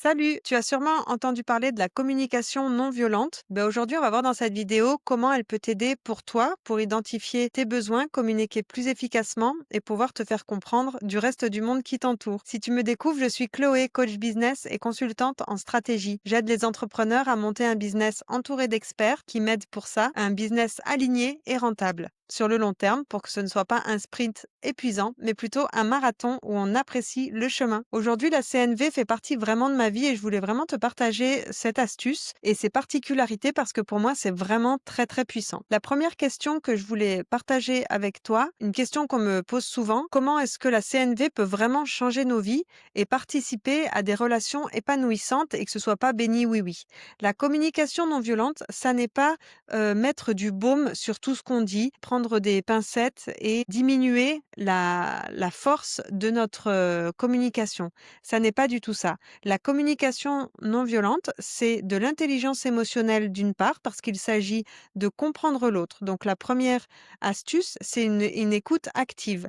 Salut, tu as sûrement entendu parler de la communication non violente. Aujourd'hui, on va voir dans cette vidéo comment elle peut t'aider pour toi, pour identifier tes besoins, communiquer plus efficacement et pouvoir te faire comprendre du reste du monde qui t'entoure. Si tu me découvres, je suis Chloé, coach business et consultante en stratégie. J'aide les entrepreneurs à monter un business entouré d'experts qui m'aident pour ça, un business aligné et rentable sur le long terme pour que ce ne soit pas un sprint épuisant, mais plutôt un marathon où on apprécie le chemin. Aujourd'hui, la CNV fait partie vraiment de ma vie et je voulais vraiment te partager cette astuce et ses particularités parce que pour moi, c'est vraiment très, très puissant. La première question que je voulais partager avec toi, une question qu'on me pose souvent, comment est-ce que la CNV peut vraiment changer nos vies et participer à des relations épanouissantes et que ce soit pas béni oui-oui? La communication non violente, ça n'est pas mettre du baume sur tout ce qu'on dit, prendre des pincettes et diminuer la force de notre, communication. Ça n'est pas du tout ça. La communication non violente, c'est de l'intelligence émotionnelle d'une part, parce qu'il s'agit de comprendre l'autre. Donc la première astuce, c'est une écoute active.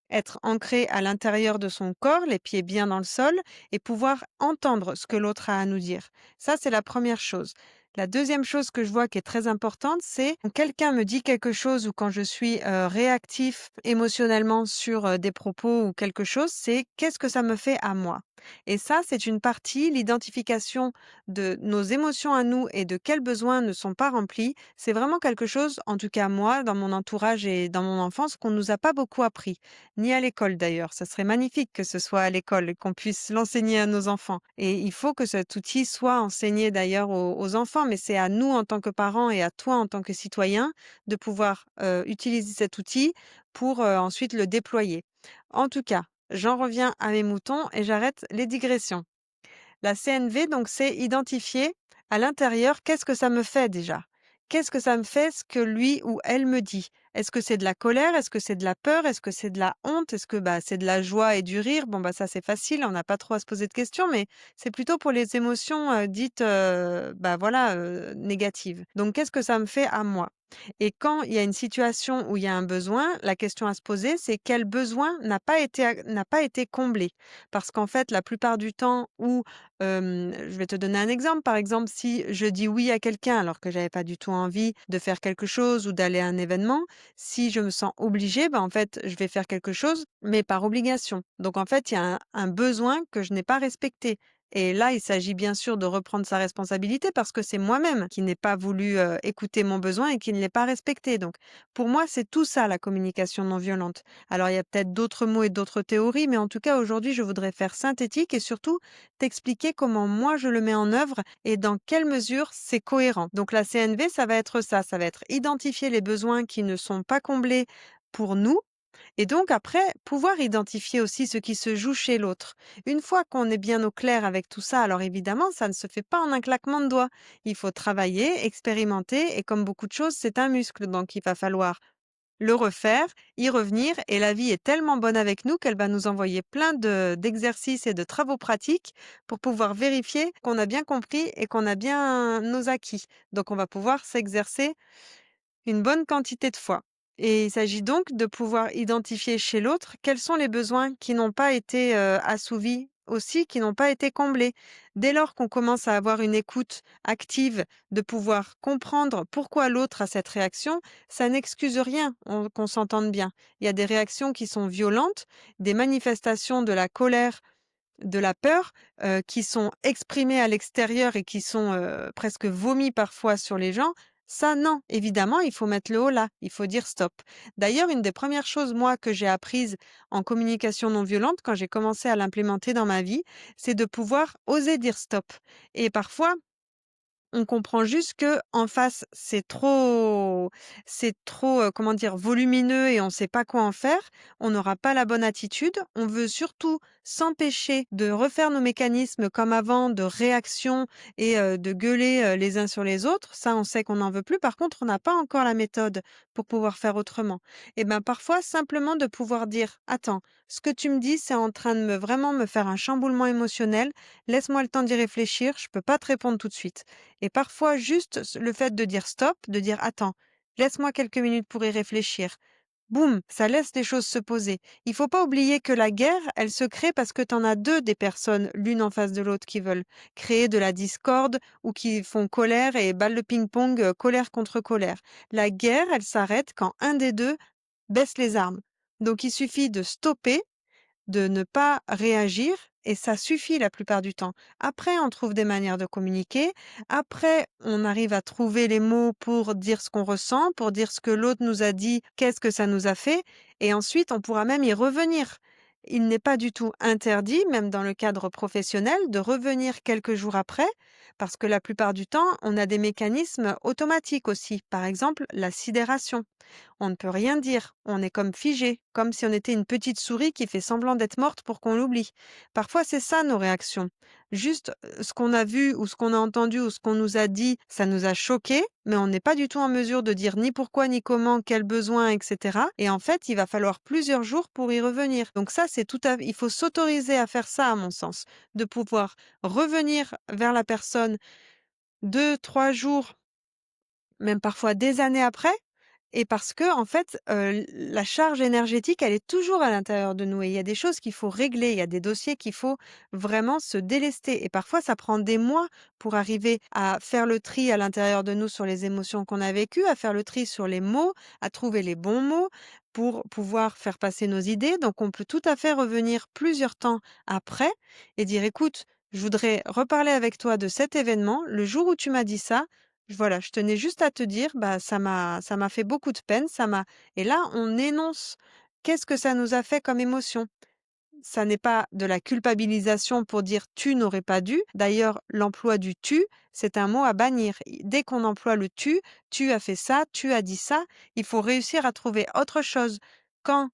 Être ancré à l'intérieur de son corps, les pieds bien dans le sol et pouvoir entendre ce que l'autre a à nous dire. Ça, c'est la première chose. La deuxième chose que je vois qui est très importante, c'est quand quelqu'un me dit quelque chose ou quand je suis réactif émotionnellement sur des propos ou quelque chose, c'est qu'est-ce que ça me fait à moi. Et ça, c'est une partie, l'identification de nos émotions à nous et de quels besoins ne sont pas remplis. C'est vraiment quelque chose, en tout cas moi, dans mon entourage et dans mon enfance, qu'on nous a pas beaucoup appris. Ni à l'école d'ailleurs. Ça serait magnifique que ce soit à l'école et qu'on puisse l'enseigner à nos enfants. Et il faut que cet outil soit enseigné d'ailleurs aux enfants, mais c'est à nous en tant que parents et à toi en tant que citoyen de pouvoir utiliser cet outil pour ensuite le déployer. En tout cas, j'en reviens à mes moutons et j'arrête les digressions. La CNV, donc, c'est identifier à l'intérieur qu'est-ce que ça me fait déjà? Qu'est-ce que ça me fait ce que lui ou elle me dit? Est-ce que c'est de la colère? Est-ce que c'est de la peur? Est-ce que c'est de la honte? Est-ce que c'est de la joie et du rire? Bon, ça c'est facile, on n'a pas trop à se poser de questions, mais c'est plutôt pour les émotions dites voilà, négatives. Donc, qu'est-ce que ça me fait à moi? Et quand il y a une situation où il y a un besoin, la question à se poser, c'est quel besoin n'a pas été comblé? Parce qu'en fait, la plupart du temps où je vais te donner un exemple. Par exemple, si je dis oui à quelqu'un alors que j'avais pas du tout envie de faire quelque chose ou d'aller à un événement, si je me sens obligée, en fait, je vais faire quelque chose, mais par obligation. Donc en fait, il y a un besoin que je n'ai pas respecté. Et là, il s'agit bien sûr de reprendre sa responsabilité parce que c'est moi-même qui n'ai pas voulu écouter mon besoin et qui ne l'ai pas respecté. Donc pour moi, c'est tout ça la communication non violente. Alors il y a peut-être d'autres mots et d'autres théories, mais en tout cas aujourd'hui, je voudrais faire synthétique et surtout t'expliquer comment moi je le mets en œuvre et dans quelle mesure c'est cohérent. Donc la CNV, ça va être ça va être identifier les besoins qui ne sont pas comblés pour nous et donc après, pouvoir identifier aussi ce qui se joue chez l'autre. Une fois qu'on est bien au clair avec tout ça, alors évidemment, ça ne se fait pas en un claquement de doigts. Il faut travailler, expérimenter et comme beaucoup de choses, c'est un muscle, donc il va falloir le refaire, y revenir et la vie est tellement bonne avec nous qu'elle va nous envoyer plein d'exercices et de travaux pratiques pour pouvoir vérifier qu'on a bien compris et qu'on a bien nos acquis. Donc on va pouvoir s'exercer une bonne quantité de fois. Et il s'agit donc de pouvoir identifier chez l'autre quels sont les besoins qui n'ont pas été assouvis aussi, qui n'ont pas été comblés. Dès lors qu'on commence à avoir une écoute active, de pouvoir comprendre pourquoi l'autre a cette réaction, ça n'excuse rien, qu'on s'entende bien. Il y a des réactions qui sont violentes, des manifestations de la colère, de la peur, qui sont exprimées à l'extérieur et qui sont, presque vomies parfois sur les gens, ça non, évidemment, il faut mettre le haut là, il faut dire stop. D'ailleurs, une des premières choses, moi, que j'ai apprises en communication non violente, quand j'ai commencé à l'implémenter dans ma vie, c'est de pouvoir oser dire stop et parfois on comprend juste que en face, comment dire? Volumineux et on ne sait pas quoi en faire. On n'aura pas la bonne attitude. On veut surtout s'empêcher de refaire nos mécanismes comme avant, de réaction et de gueuler, les uns sur les autres. Ça, on sait qu'on n'en veut plus. Par contre, on n'a pas encore la méthode pour pouvoir faire autrement. Et ben, parfois, simplement de pouvoir dire: «Attends, ce que tu me dis, c'est en train de vraiment me faire un chamboulement émotionnel. Laisse-moi le temps d'y réfléchir. Je peux pas te répondre tout de suite». Et parfois, juste le fait de dire stop, de dire attends, laisse-moi quelques minutes pour y réfléchir. Boum, ça laisse les choses se poser. Il faut pas oublier que la guerre, elle se crée parce que tu en as 2 des personnes, l'une en face de l'autre, qui veulent créer de la discorde ou qui font colère et balle de ping-pong, colère contre colère. La guerre, elle s'arrête quand un des 2 baisse les armes. Donc il suffit de stopper, de ne pas réagir et ça suffit la plupart du temps. Après, on trouve des manières de communiquer. Après, on arrive à trouver les mots pour dire ce qu'on ressent, pour dire ce que l'autre nous a dit, qu'est-ce que ça nous a fait et ensuite on pourra même y revenir. Il n'est pas du tout interdit, même dans le cadre professionnel, de revenir quelques jours après, parce que la plupart du temps, on a des mécanismes automatiques aussi. Par exemple, la sidération. On ne peut rien dire, on est comme figé, comme si on était une petite souris qui fait semblant d'être morte pour qu'on l'oublie. Parfois, c'est ça nos réactions. Juste ce qu'on a vu ou ce qu'on a entendu ou ce qu'on nous a dit, ça nous a choqués, mais on n'est pas du tout en mesure de dire ni pourquoi, ni comment, quel besoin, etc. Et en fait, il va falloir plusieurs jours pour y revenir. Donc ça, c'est tout à... Il faut s'autoriser à faire ça, à mon sens, de pouvoir revenir vers la personne 2, 3 jours, même parfois des années après, et parce que en fait, la charge énergétique, elle est toujours à l'intérieur de nous et il y a des choses qu'il faut régler, il y a des dossiers qu'il faut vraiment se délester et parfois ça prend des mois pour arriver à faire le tri à l'intérieur de nous sur les émotions qu'on a vécues, à faire le tri sur les mots, à trouver les bons mots pour pouvoir faire passer nos idées. Donc on peut tout à fait revenir plusieurs temps après et dire: «Écoute, je voudrais reparler avec toi de cet événement. Le jour où tu m'as dit ça, voilà, je tenais juste à te dire, bah, ça m'a fait beaucoup de peine, ça m'a» et là, on énonce qu'est-ce que ça nous a fait comme émotion. Ça n'est pas de la culpabilisation pour dire: «Tu n'aurais pas dû». D'ailleurs, l'emploi du «tu», c'est un mot à bannir. Dès qu'on emploie le «tu», «Tu as fait ça», «Tu as dit ça», il faut réussir à trouver autre chose. Quand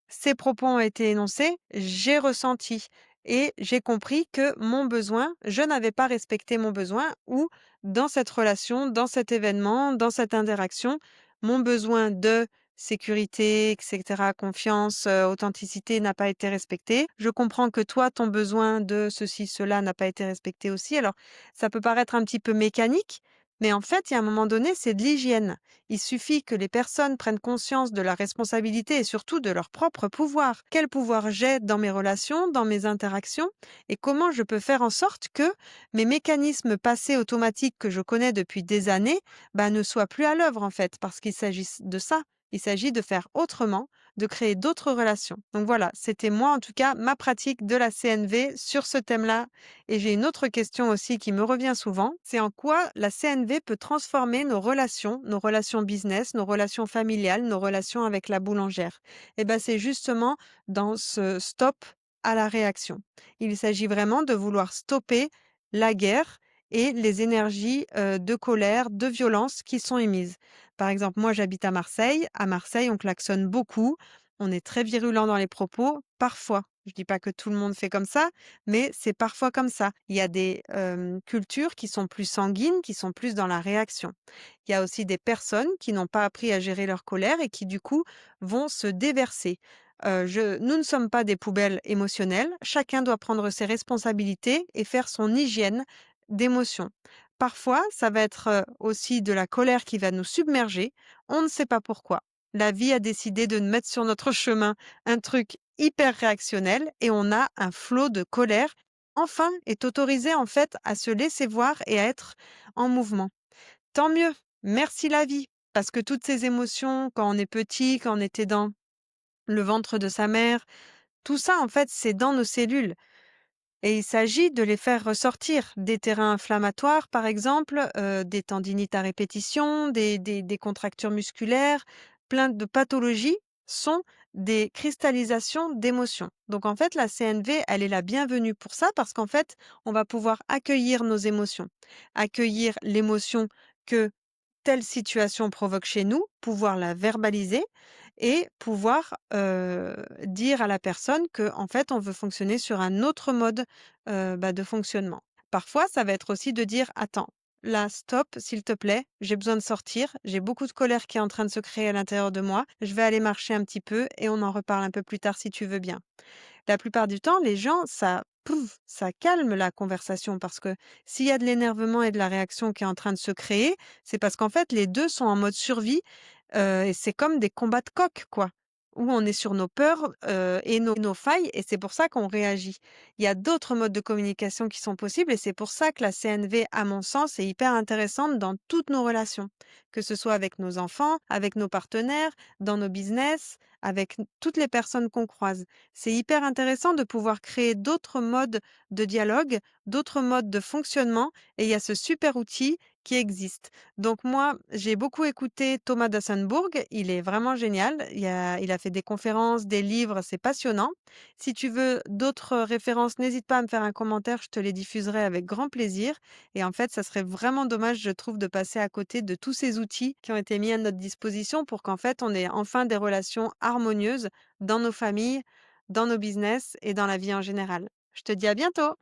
ces propos ont été énoncés, j'ai ressenti et j'ai compris que mon besoin, je n'avais pas respecté mon besoin ou dans cette relation, dans cet événement, dans cette interaction, mon besoin de sécurité, et cetera, confiance, authenticité n'a pas été respecté. Je comprends que toi, ton besoin de ceci, cela n'a pas été respecté aussi. Alors, ça peut paraître un petit peu mécanique, mais en fait, il y a un moment donné, c'est de l'hygiène. Il suffit que les personnes prennent conscience de la responsabilité et surtout de leur propre pouvoir. Quel pouvoir j'ai dans mes relations, dans mes interactions et comment je peux faire en sorte que mes mécanismes passés automatiques que je connais depuis des années bah, ne soient plus à l'œuvre en fait, parce qu'il s'agit de ça. Il s'agit de faire autrement, de créer d'autres relations. Donc voilà, c'était moi en tout cas ma pratique de la CNV sur ce thème-là. Et j'ai une autre question aussi qui me revient souvent, c'est en quoi la CNV peut transformer nos relations business, nos relations familiales, nos relations avec la boulangère. Et ben c'est justement dans ce stop à la réaction. Il s'agit vraiment de vouloir stopper la guerre et les énergies de colère, de violence qui sont émises. Par exemple, moi j'habite à Marseille. À Marseille, on klaxonne beaucoup, on est très virulent dans les propos, parfois. Je dis pas que tout le monde fait comme ça, mais c'est parfois comme ça. Il y a des cultures qui sont plus sanguines, qui sont plus dans la réaction. Il y a aussi des personnes qui n'ont pas appris à gérer leur colère et qui du coup vont se déverser. Nous ne sommes pas des poubelles émotionnelles. Chacun doit prendre ses responsabilités et faire son hygiène d'émotions. Parfois, ça va être aussi de la colère qui va nous submerger. On ne sait pas pourquoi. La vie a décidé de nous mettre sur notre chemin un truc hyper réactionnel et on a un flot de colère. Enfin, est autorisé en fait à se laisser voir et à être en mouvement. Tant mieux, merci la vie, parce que toutes ces émotions, quand on est petit, quand on était dans le ventre de sa mère, tout ça en fait, c'est dans nos cellules. Et il s'agit de les faire ressortir. Des terrains inflammatoires, par exemple, des tendinites à répétition, des contractures musculaires, plein de pathologies sont des cristallisations d'émotions. Donc en fait, la CNV, elle est la bienvenue pour ça parce qu'en fait, on va pouvoir accueillir nos émotions, accueillir l'émotion que telle situation provoque chez nous, pouvoir la verbaliser et pouvoir, dire à la personne que en fait, on veut fonctionner sur un autre mode, bah, de fonctionnement. Parfois, ça va être aussi de dire: «Attends, là, stop, s'il te plaît, j'ai besoin de sortir, j'ai beaucoup de colère qui est en train de se créer à l'intérieur de moi, je vais aller marcher un petit peu et on en reparle un peu plus tard si tu veux bien». La plupart du temps, les gens, ça pouf, ça calme la conversation parce que s'il y a de l'énervement et de la réaction qui est en train de se créer, c'est parce qu'en fait, les 2 sont en mode survie, et c'est comme des combats de coqs, quoi. où on est sur nos peurs, et nos failles et c'est pour ça qu'on réagit. Il y a d'autres modes de communication qui sont possibles et c'est pour ça que la CNV, à mon sens, est hyper intéressante dans toutes nos relations. Que ce soit avec nos enfants, avec nos partenaires, dans nos business, avec toutes les personnes qu'on croise. C'est hyper intéressant de pouvoir créer d'autres modes de dialogue, d'autres modes de fonctionnement et il y a ce super outil qui existe. Donc moi, j'ai beaucoup écouté Thomas Dassenbourg, il est vraiment génial. Il a fait des conférences, des livres, c'est passionnant. Si tu veux d'autres références, n'hésite pas à me faire un commentaire, je te les diffuserai avec grand plaisir. Et en fait, ça serait vraiment dommage, je trouve, de passer à côté de tous ces outils qui ont été mis à notre disposition pour qu'en fait, on ait enfin des relations harmonieuses dans nos familles, dans nos business et dans la vie en général. Je te dis à bientôt!